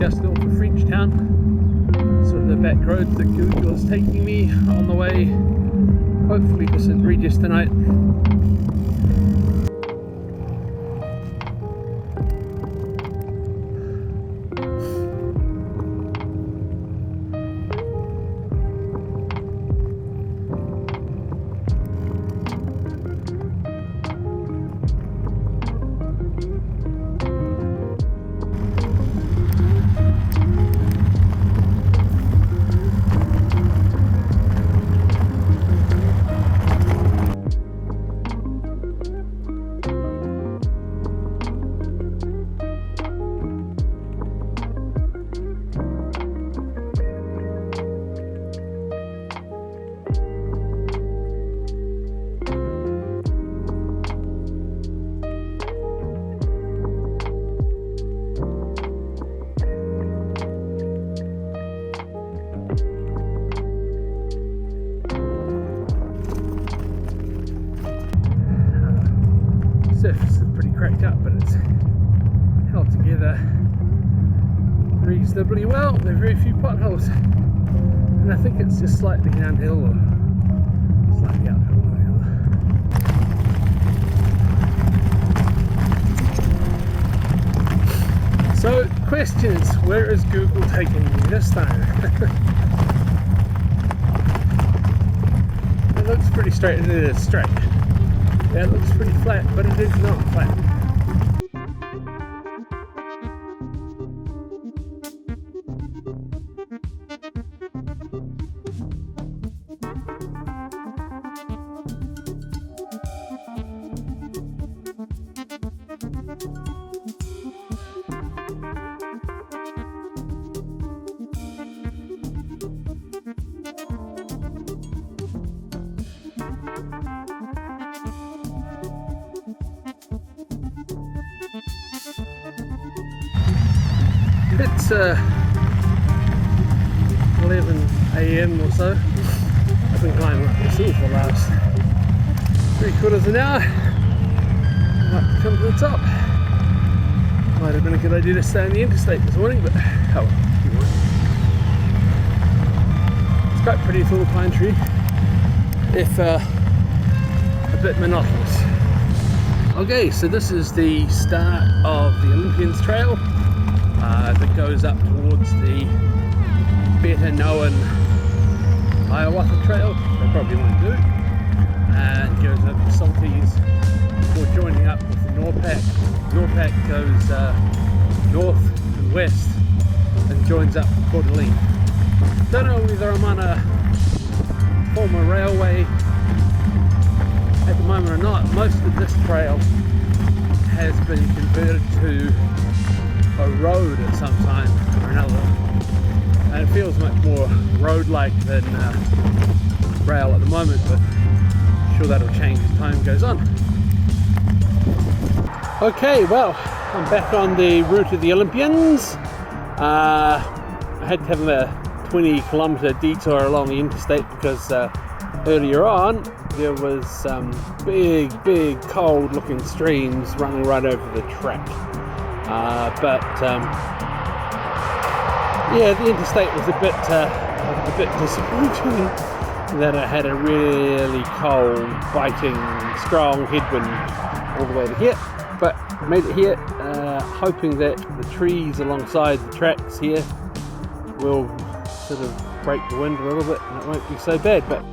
just north of Frenchtown, sort of the back roads that Google is taking me on the way, hopefully to St. Regis tonight. Surface is pretty cracked up, but it's held together reasonably well. There are very few potholes, and I think it's just slightly downhill or slightly uphill. So, questions: where is Google taking me this time? It looks pretty straight, and it is straight. Yeah, it looks pretty flat, but it is not flat. It's 11 AM or so. I've been climbing up this hill for the last 3/4 of an hour. I'd like to come to the top. Might have been a good idea to stay on the interstate this morning, but oh well. It's quite pretty for the pine tree, if a bit monotonous. Okay, so this is the start of the Olympians trail. That goes up towards the better known Hiawatha trail, they probably won't do, and goes up to Saltese before joining up with the Norpac. Norpac goes north and west and joins up with Coeur d'Alene. Don't know whether I'm on a former railway at the moment or not. Most of this trail has been converted to a road at some time or another, and it feels much more road-like than rail at the moment, but I'm sure that'll change as time goes on. Okay, well, I'm back on the route of the Olympians. I had to have a 20-kilometre detour along the interstate because earlier on there was some big cold-looking streams running right over the track. Yeah, the interstate was a bit disappointing that it had a really cold, biting, strong headwind all the way to here. But made it here, hoping that the trees alongside the tracks here will sort of break the wind a little bit and it won't be so bad. But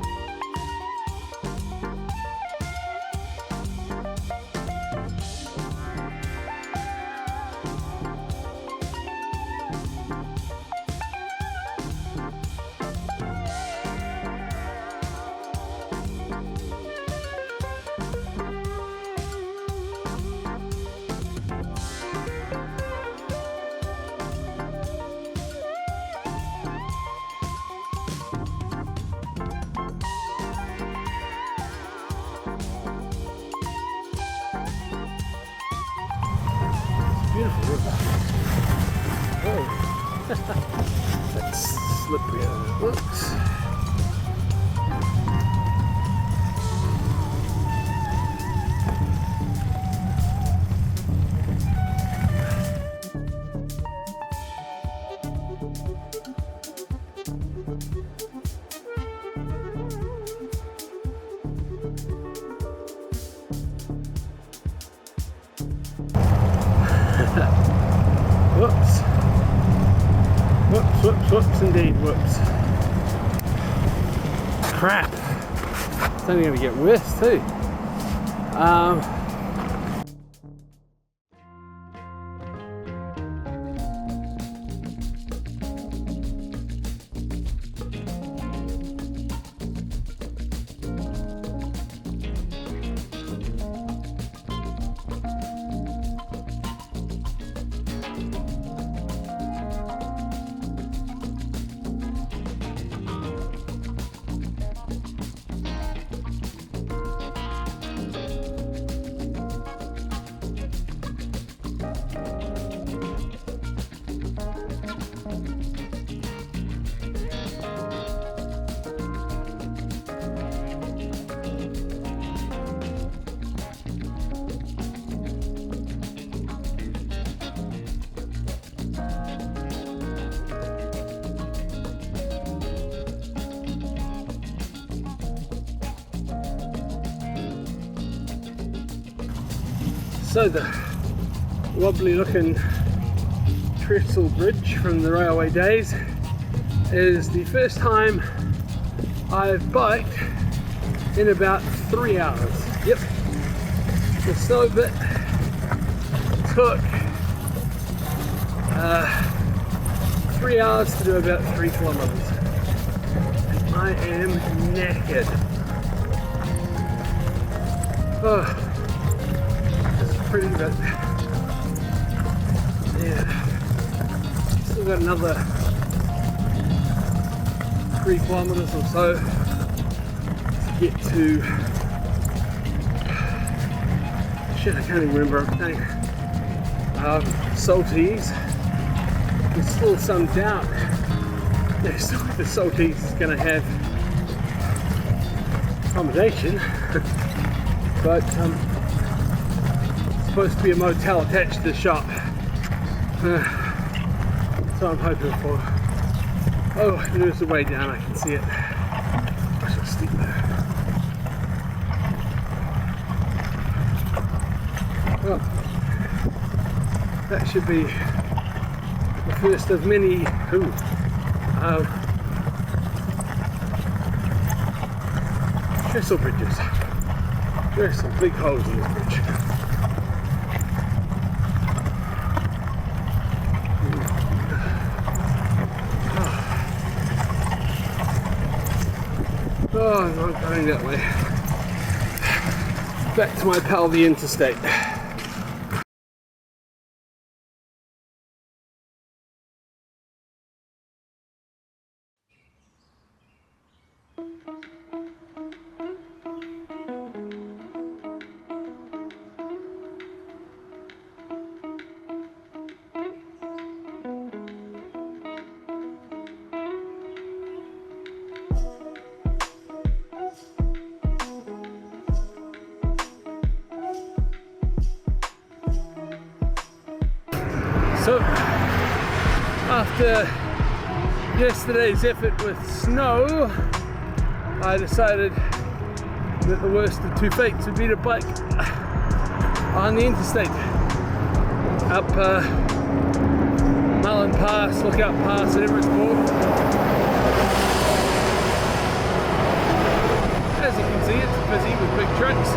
beautiful river. Oh, that's slippery as it looks. Whoops, whoops, indeed, whoops. Crap. It's only going to get worse too. So the wobbly looking trestle bridge from the railway days is the first time I've biked in about 3 hours. Yep, the snow bit took 3 hours to do about 3 kilometers. And I am knackered. Oh. Pretty, but yeah, still got another 3 kilometers or so to get to, shit, I can't even remember everything. Saltese. There's still some doubt as to if the Saltese is going to have accommodation, but supposed to be a motel attached to the shop. So I'm hoping for. Oh, there's the way down, I can see it. It's so steep there. Well, that should be the first of many trestle bridges. There's some big holes in this bridge. Oh, I'm not going that way. Back to my pal, the interstate. So, after yesterday's effort with snow, I decided that the worst of two fates would be to bike on the interstate up Mullen Pass, Lookout Pass, whatever it's called. As you can see, it's busy with big trucks.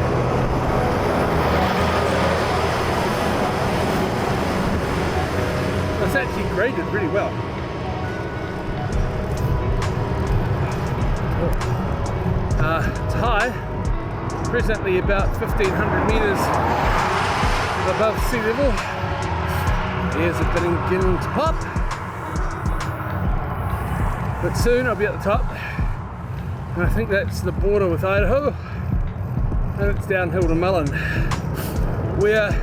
It's actually graded pretty well. It's high, presently about 1,500 meters above sea level. There's a bit beginning to pop, but soon I'll be at the top, and I think that's the border with Idaho, and it's downhill to Mullen. We're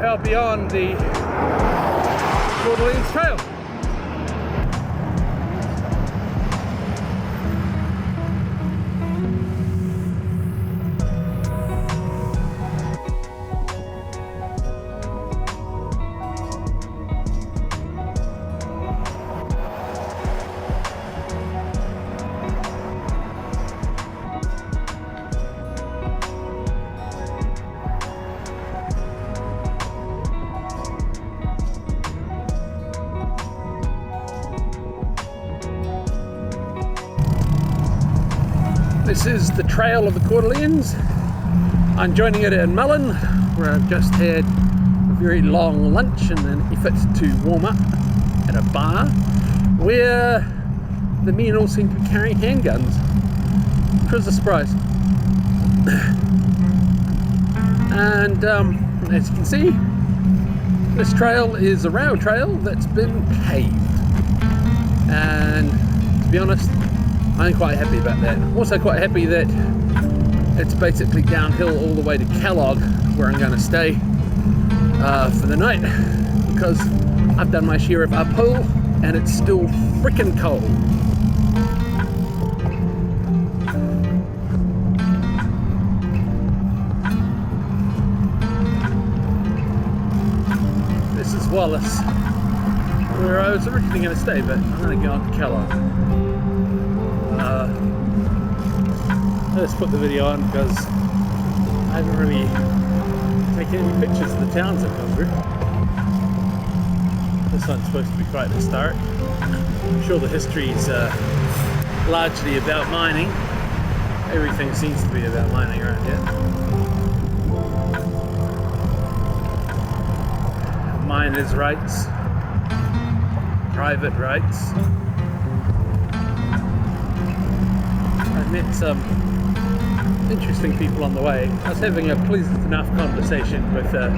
out beyond the Olympians trail. This is the Trail of the Olympians. I'm joining it in Mullen, where I've just had a very long lunch and an effort to warm up at a bar where the men all seem to be carrying handguns, which was a surprise. And as you can see, this trail is a rail trail that's been paved, and to be honest, I'm quite happy about that. I'm also quite happy that it's basically downhill all the way to Kellog, where I'm going to stay for the night, because I've done my share of uphill and it's still freaking cold. This is Wallace, where I was originally going to stay, but I'm going to go on to Kellogg. Let's put the video on because I haven't really taken any pictures of the towns I've gone through. This one's supposed to be quite the start. I'm sure the history is largely about mining. Everything seems to be about mining around here. Miners' rights, private rights. I've met some interesting people on the way. I was having a pleasant enough conversation with a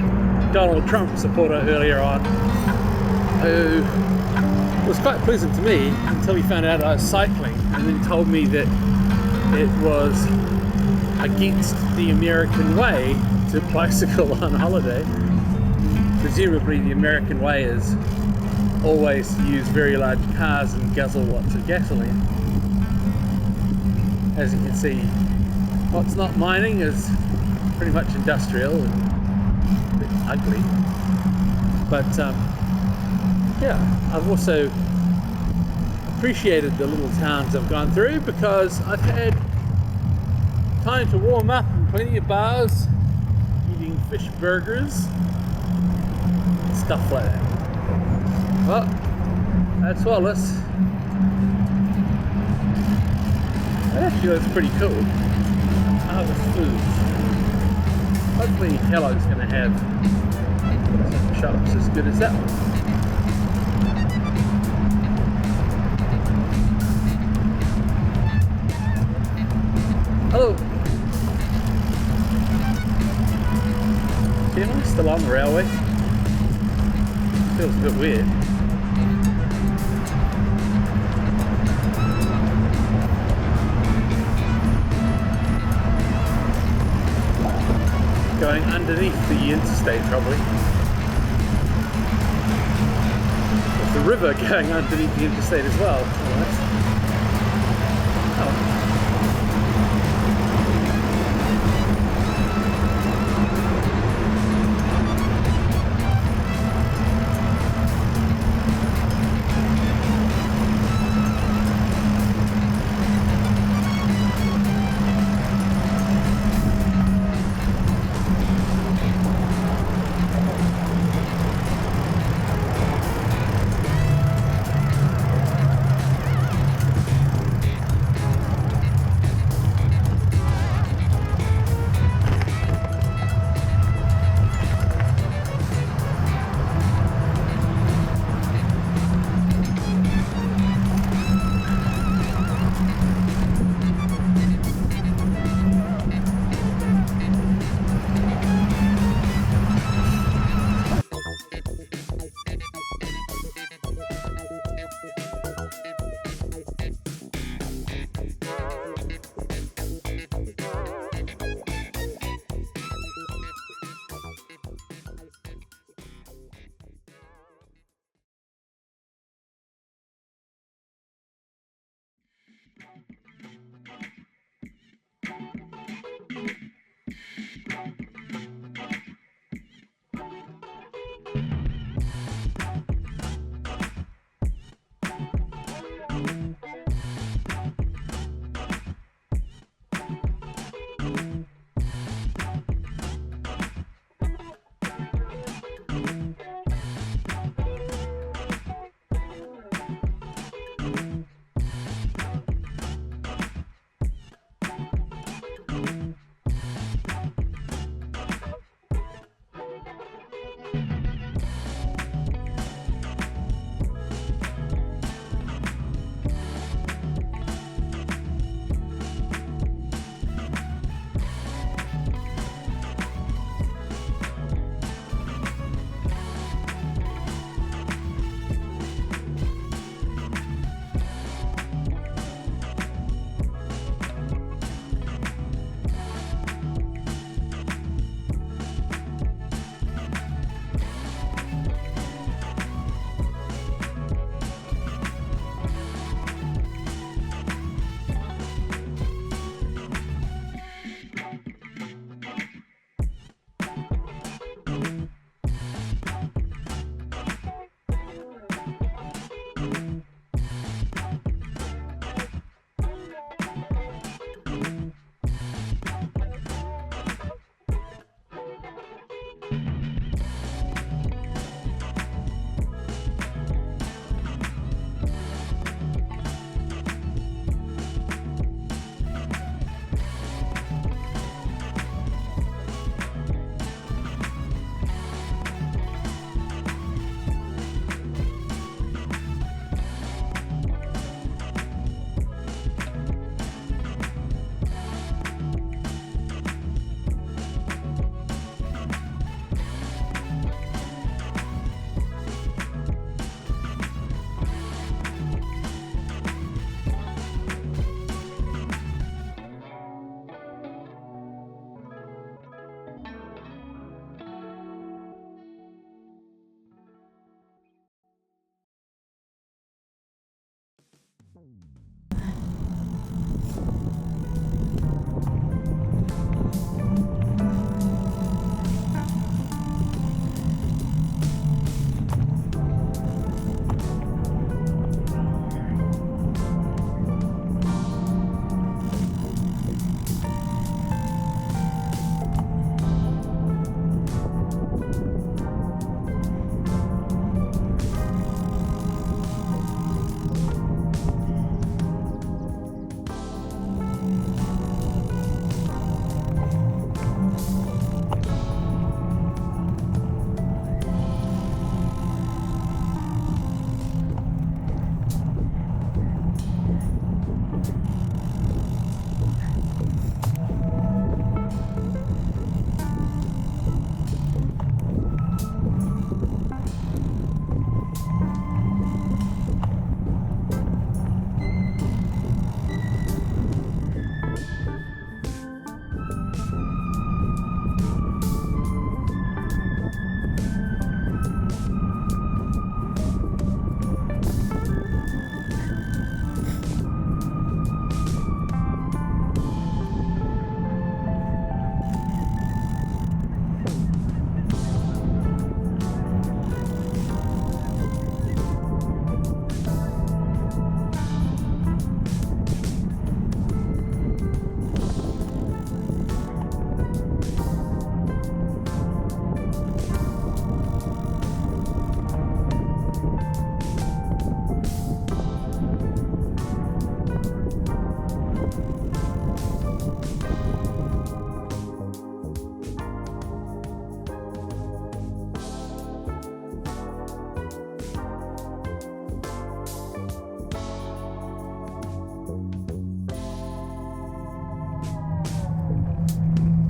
Donald Trump supporter earlier on, who was quite pleasant to me until he found out I was cycling, and then told me that it was against the American way to bicycle on holiday. Presumably the American way is always to use very large cars and guzzle lots of gasoline. As you can see, what's not mining is pretty much industrial and a bit ugly. But yeah, I've also appreciated the little towns I've gone through because I've had time to warm up in plenty of bars, eating fish burgers, stuff like that. Well, that's Wallace. That actually looks pretty cool. Harvest Foods. Hopefully Kellogg's going to have some shops as good as that one. Hello. Am I still on the railway? Feels a bit weird. Going underneath the interstate, probably. There's the river going underneath the interstate as well.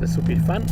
this will be fun.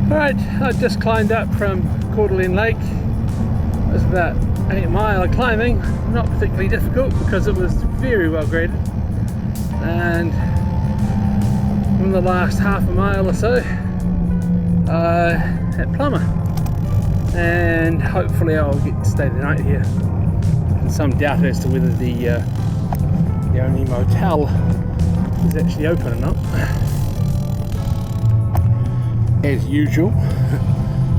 Right, I just climbed up from Couer Lake. It was about 8 miles of climbing, not particularly difficult because it was very well graded. And from the last half a mile or so, at Plummer. And hopefully I'll get to stay the night here. And some doubt as to whether the only motel is actually open or not. As usual,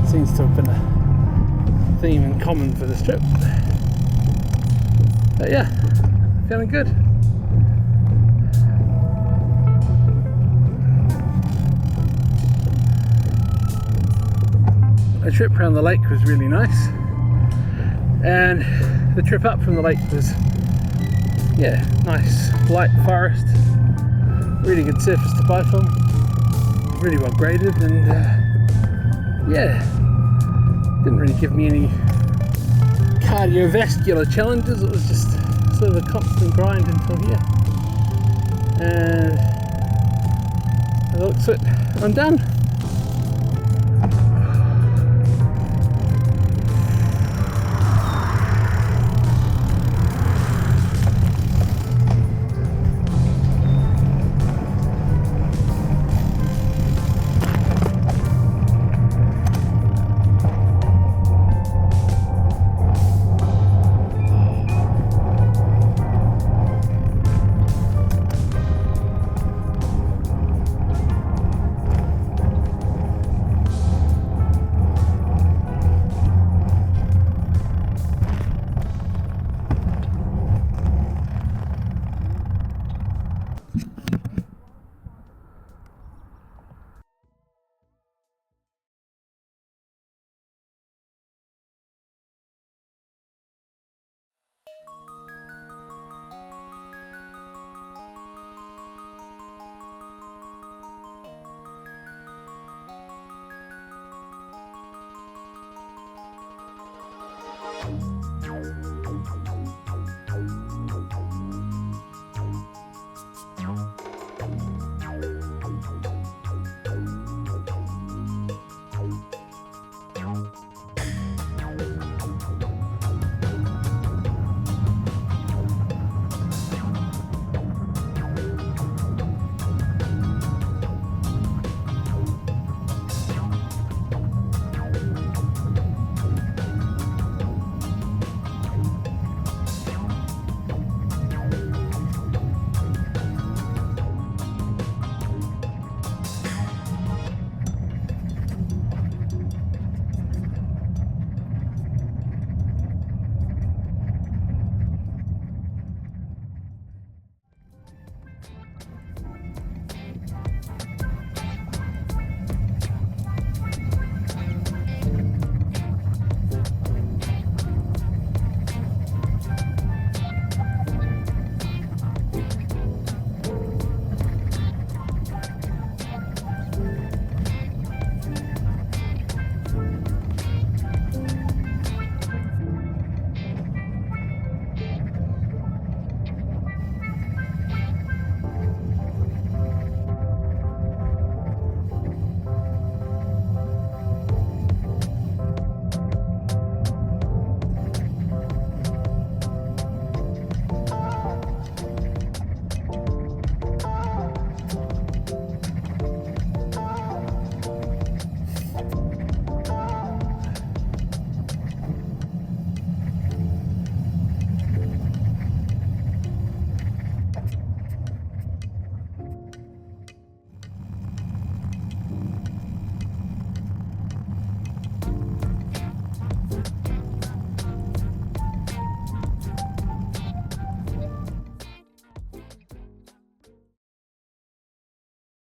seems to have been a theme in common for this trip. But yeah, feeling good. The trip around the lake was really nice, and the trip up from the lake was, yeah, nice light forest, really good surface to bike on. Really well graded, and yeah, didn't really give me any cardiovascular challenges. It was just sort of a constant grind until here, and by the looks of it, I'm done.